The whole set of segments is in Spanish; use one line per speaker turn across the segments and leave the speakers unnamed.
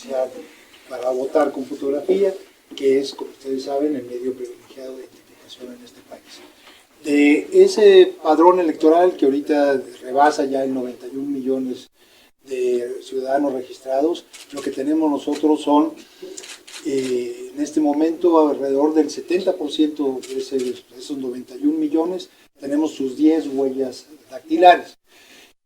credencial para votar con fotografía, que es, como ustedes saben, el medio privilegiado de identificación en este país. De ese padrón electoral que ahorita rebasa ya el 91 millones de ciudadanos registrados, lo que tenemos nosotros son, en este momento, alrededor del 70% de esos 91 millones, tenemos sus 10 huellas dactilares.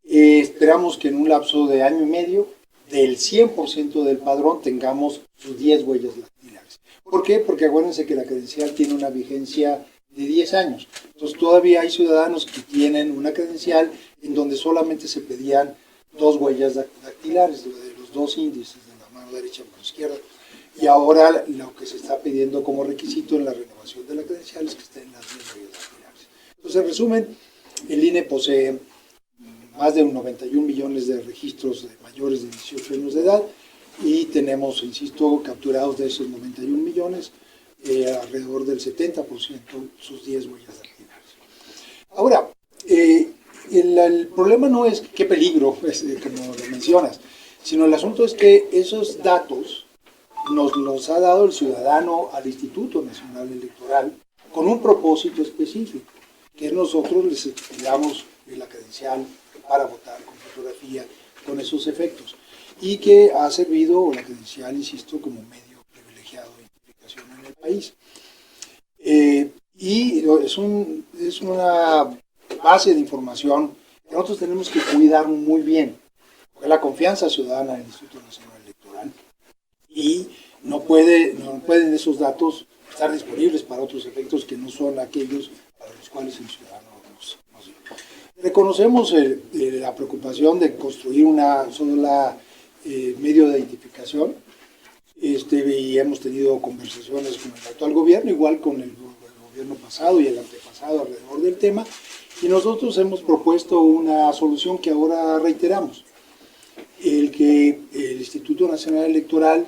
Esperamos que en un lapso de año y medio, del 100% del padrón, tengamos sus 10 huellas dactilares. ¿Por qué? Porque acuérdense que la credencial tiene una vigencia de 10 años. Entonces todavía hay ciudadanos que tienen una credencial en donde solamente se pedían 2 huellas dactilares, de los 2 índices, de la mano derecha y mano izquierda. Y ahora lo que se está pidiendo como requisito en la renovación de la credencial es que estén las 10 huellas dactilares. Entonces, en resumen, el INE posee más de 91 millones de registros de mayores de 18 años de edad y tenemos, insisto, capturados de esos 91 millones, alrededor del 70% sus 10 huellas dactilares. Ahora, el problema no es qué peligro, como lo mencionas, sino el asunto es que esos datos nos los ha dado el ciudadano al Instituto Nacional Electoral con un propósito específico, que nosotros les damos la credencial para votar con fotografía, con esos efectos, y que ha servido la credencial, insisto, como medio privilegiado de identificación en el país. Y es una base de información que nosotros tenemos que cuidar muy bien, porque la confianza ciudadana en el Instituto Nacional Electoral, y no pueden esos datos estar disponibles para otros efectos que no son aquellos para los cuales el ciudadano nos reconocemos la preocupación de construir una sola medio de identificación, y hemos tenido conversaciones con el actual gobierno, igual con el gobierno pasado y el antepasado alrededor del tema, y nosotros hemos propuesto una solución que ahora reiteramos, el que el Instituto Nacional Electoral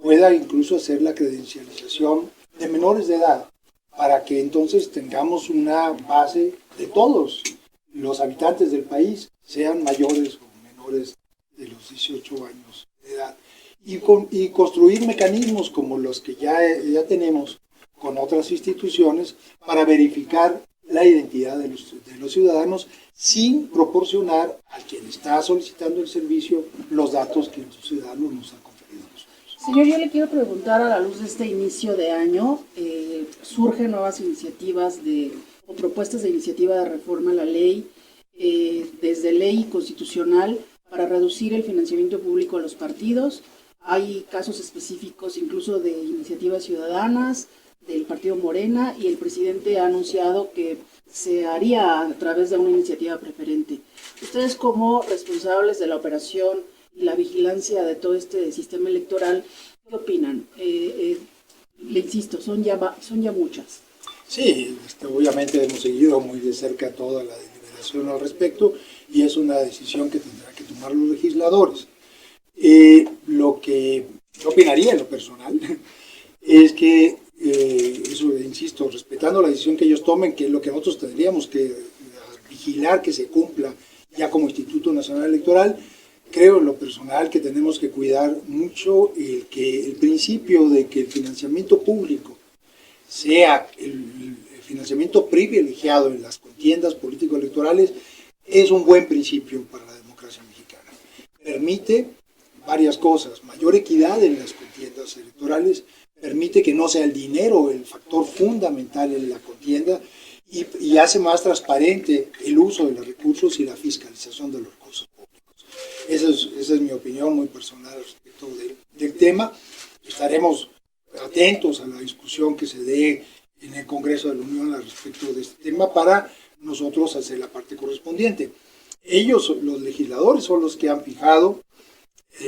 pueda incluso hacer la credencialización de menores de edad, para que entonces tengamos una base de todos los habitantes del país, sean mayores o menores de los 18 años de edad, y construir mecanismos como los que ya tenemos con otras instituciones para verificar la identidad de los ciudadanos sin proporcionar a quien está solicitando el servicio los datos que los ciudadanos nos han conferido a nosotros.
Señor, yo le quiero preguntar, a la luz de este inicio de año, surgen nuevas iniciativas o propuestas de iniciativa de reforma a la ley, desde ley constitucional para reducir el financiamiento público a los partidos. Hay casos específicos incluso de iniciativas ciudadanas, del partido Morena, y el presidente ha anunciado que se haría a través de una iniciativa preferente. Ustedes, como responsables de la operación y la vigilancia de todo este sistema electoral, ¿qué opinan? Le insisto, son ya muchas.
Sí, obviamente hemos seguido muy de cerca toda la deliberación al respecto, y es una decisión que tendrán que tomar los legisladores. Lo que yo opinaría en lo personal es que, eso, insisto, respetando la decisión que ellos tomen, que es lo que nosotros tendríamos que vigilar que se cumpla ya como Instituto Nacional Electoral, creo en lo personal que tenemos que cuidar mucho el principio de que el financiamiento público sea el financiamiento privilegiado en las contiendas político-electorales es un buen principio para la democracia mexicana. Permite varias cosas: mayor equidad en las contiendas electorales, permite que no sea el dinero el factor fundamental en la contienda, y hace más transparente el uso de los recursos y la fiscalización de los recursos públicos. Esa es mi opinión muy personal respecto del tema. Estaremos atentos a la discusión que se dé en el Congreso de la Unión al respecto de este tema para nosotros hacer la parte correspondiente. Ellos, los legisladores, son los que han fijado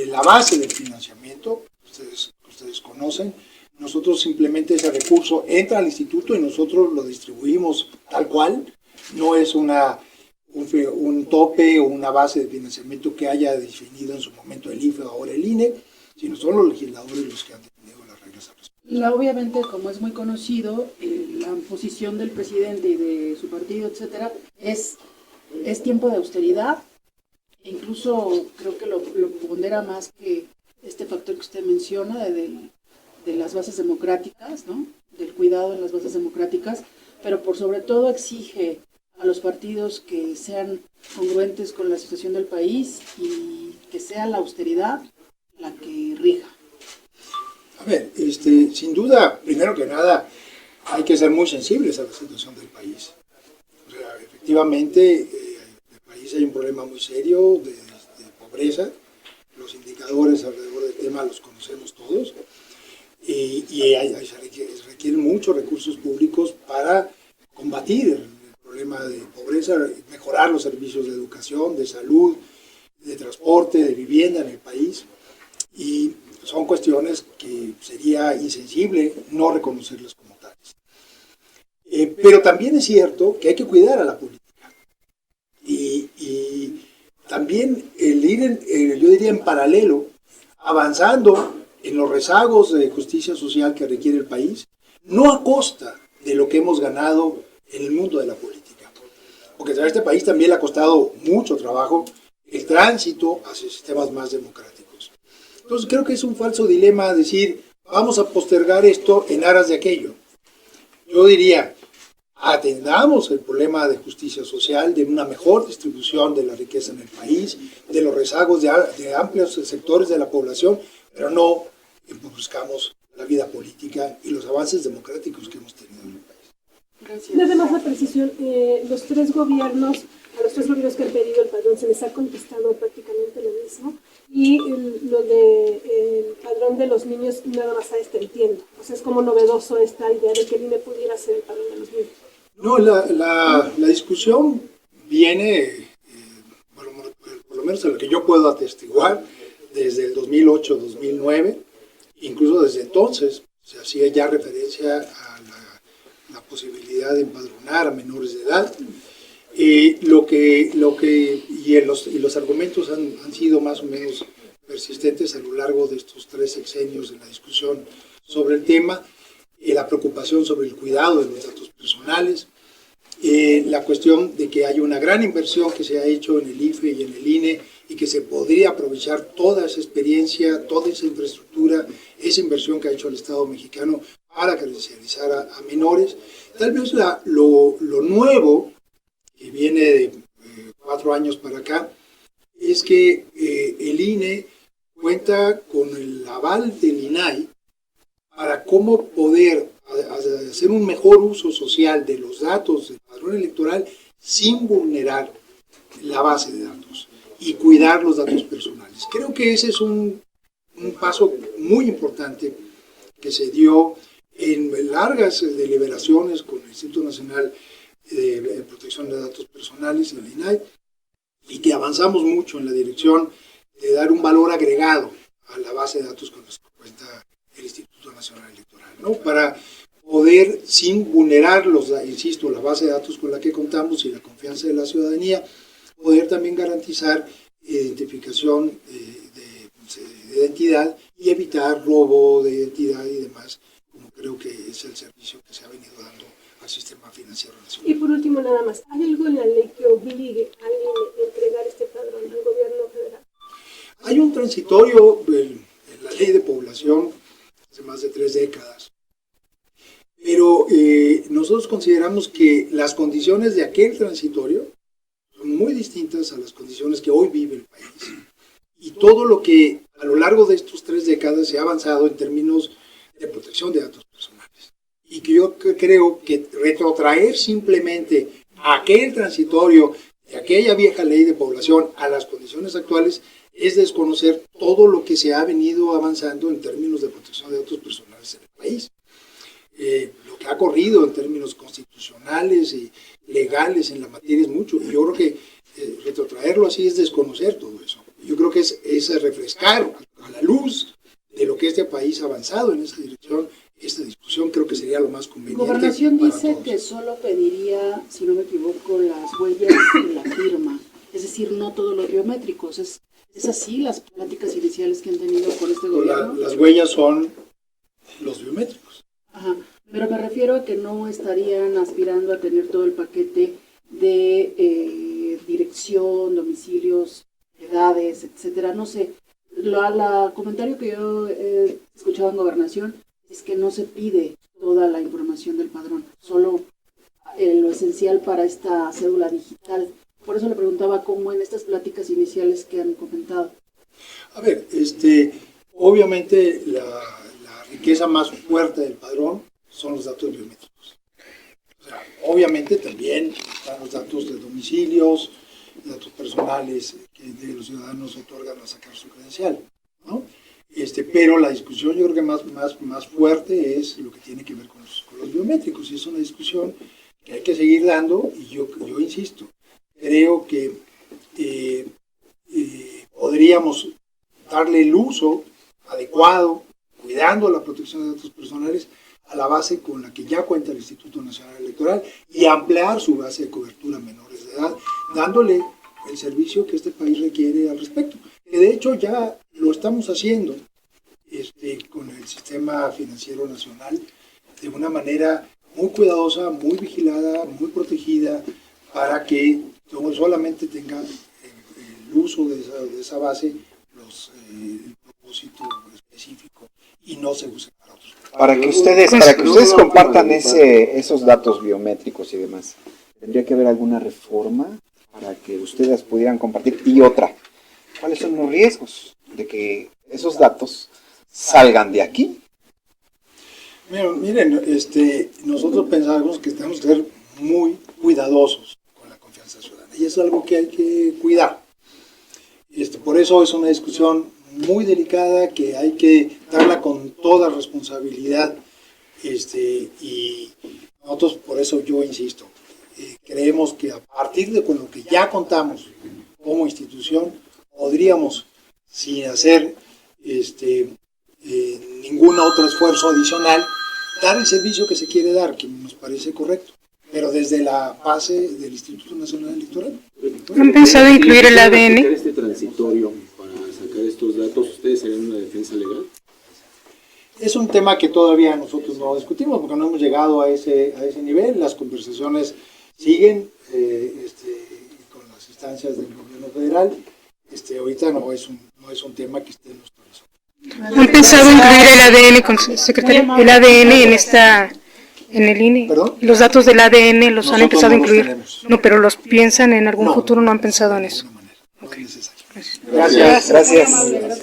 la base del financiamiento, ustedes conocen. Nosotros simplemente ese recurso entra al instituto y nosotros lo distribuimos tal cual. No es un tope o una base de financiamiento que haya definido en su momento el IFE o ahora el INE, sino son los legisladores los que han definido las reglas al respecto.
Obviamente, como es muy conocido, la posición del presidente y de su partido, etcétera, es tiempo de austeridad, e incluso creo que lo pondera más que este factor que usted menciona de las bases democráticas, ¿no? Del cuidado de las bases democráticas, pero por sobre todo exige a los partidos que sean congruentes con la situación del país y que sea la austeridad la que rija.
A ver, sin duda, primero que nada, hay que ser muy sensibles a la situación del país. O sea, efectivamente, en el país hay un problema muy serio de pobreza. Los indicadores alrededor del tema los conocemos todos. Y se requieren muchos recursos públicos para combatir el problema de pobreza, mejorar los servicios de educación, de salud, de transporte, de vivienda en el país. Y son cuestiones que sería insensible no reconocerlas como tales. Pero también es cierto que hay que cuidar a la política. Y también el ir, yo diría, en paralelo, avanzando en los rezagos de justicia social que requiere el país, no a costa de lo que hemos ganado en el mundo de la política. Porque a este país también le ha costado mucho trabajo el tránsito hacia sistemas más democráticos. Entonces creo que es un falso dilema decir, vamos a postergar esto en aras de aquello. Yo diría, atendamos el problema de justicia social, de una mejor distribución de la riqueza en el país, de los rezagos de amplios sectores de la población, pero no buscamos la vida política y los avances democráticos que hemos tenido en el país.
Gracias.
Nada más la precisión, a los tres gobiernos que han pedido el padrón se les ha contestado prácticamente lo mismo, y lo del padrón de los niños nada más a entiendo. O sea, es como novedoso esta idea de que el INE pudiera ser el padrón de los niños.
No, la discusión viene, por lo menos a lo que yo puedo atestiguar, desde el 2008-2009, incluso desde entonces se hacía ya referencia a la posibilidad de empadronar a menores de edad. Los argumentos han sido más o menos persistentes a lo largo de estos 3 sexenios de la discusión sobre el tema, la preocupación sobre el cuidado de los datos personales, la cuestión de que hay una gran inversión que se ha hecho en el IFE y en el INE y que se podría aprovechar toda esa experiencia, toda esa infraestructura, esa inversión que ha hecho el Estado mexicano para credencializar a menores. Tal vez lo nuevo que viene de 4 años para acá es que el INE cuenta con el aval del INAI para cómo poder hacer un mejor uso social de los datos del padrón electoral sin vulnerar la base de datos y cuidar los datos personales. Creo que ese es un paso muy importante que se dio en largas deliberaciones con el Instituto Nacional de Protección de Datos Personales, el INAI, y que avanzamos mucho en la dirección de dar un valor agregado a la base de datos con la que cuenta el Instituto Nacional Electoral, ¿no? Para poder, sin vulnerar insisto, la base de datos con la que contamos y la confianza de la ciudadanía, poder también garantizar identificación de identidad y evitar robo de identidad y demás, como creo que es el servicio que se ha venido dando al sistema financiero nacional.
Y por último, nada más, ¿hay algo en la ley que obligue a entregar este padrón al gobierno federal?
Hay un transitorio en la ley de población hace más de 3 décadas, pero nosotros consideramos que las condiciones de aquel transitorio son muy distintas a las condiciones que hoy vive el país. Y todo lo que a lo largo de estos 3 décadas se ha avanzado en términos de protección de datos personales. Y que yo creo que retrotraer simplemente aquel transitorio de aquella vieja ley de población a las condiciones actuales es desconocer todo lo que se ha venido avanzando en términos de protección de datos personales en el país. Lo que ha corrido en términos constitucionales y legales en la materia es mucho. Y yo creo que retrotraerlo así es desconocer todo eso. Yo creo que es refrescar a la luz de lo que este país ha avanzado en esa dirección. Esta discusión creo que sería lo más conveniente.
Gobernación dice
todos.
que solo pediría, si no me equivoco, las huellas y la firma, es decir, no todos los biométricos. ¿Es así las pláticas iniciales que han tenido con este gobierno?
Las huellas son los biométricos.
Ajá, pero me refiero a que no estarían aspirando a tener todo el paquete de dirección, domicilios, edades, etcétera. No sé, El comentario que yo he escuchado en Gobernación es que no se pide toda la información del padrón, solo lo esencial para esta cédula digital. Por eso le preguntaba cómo en estas pláticas iniciales que han comentado.
A ver, obviamente la riqueza más fuerte del padrón son los datos biométricos. O sea, obviamente también están los datos de domicilios, datos personales que de los ciudadanos otorgan a sacar su credencial, ¿no? Pero la discusión yo creo que más fuerte es lo que tiene que ver con los biométricos, y es una discusión que hay que seguir dando, y yo insisto, creo que podríamos darle el uso adecuado, cuidando la protección de datos personales, a la base con la que ya cuenta el Instituto Nacional Electoral y ampliar su base de cobertura a menores de edad, dándole el servicio que este país requiere al respecto. Que de hecho ya lo estamos haciendo con el sistema financiero nacional de una manera muy cuidadosa, muy vigilada, muy protegida, para que no solamente tenga el uso de esa base el propósito específico y no se use para otros.
Para que ustedes compartan esos datos biométricos y demás, ¿tendría que haber alguna reforma para que ustedes pudieran compartir? Y otra, ¿cuáles son los riesgos de que esos datos salgan de aquí?
Miren, nosotros pensamos que tenemos que ser muy cuidadosos con la confianza ciudadana, y es algo que hay que cuidar. Por eso es una discusión muy delicada que hay que darla con toda responsabilidad, y nosotros, por eso yo insisto, creemos que a partir de con lo que ya contamos como institución, podríamos, sin hacer ningún otro esfuerzo adicional, dar el servicio que se quiere dar, que nos parece correcto, pero desde la base del Instituto Nacional Electoral.
¿Han pensado incluir el ADN?
Este transitorio para sacar estos datos, ¿ustedes harían una defensa legal?
Es un tema que todavía nosotros no discutimos porque no hemos llegado a ese nivel. Las conversaciones siguen con las instancias del gobierno federal. Ahorita no es un tema que esté en nuestro horizonte.
¿Han pensado incluir el ADN, con secretario? El ADN en el INE?
¿Perdón?
Los datos del ADN los han
Nosotros
empezado a
no los
incluir.
tenemos.
No, pero los piensan en algún futuro, no han pensado en
de
eso.
ninguna manera. No es necesario.
Gracias.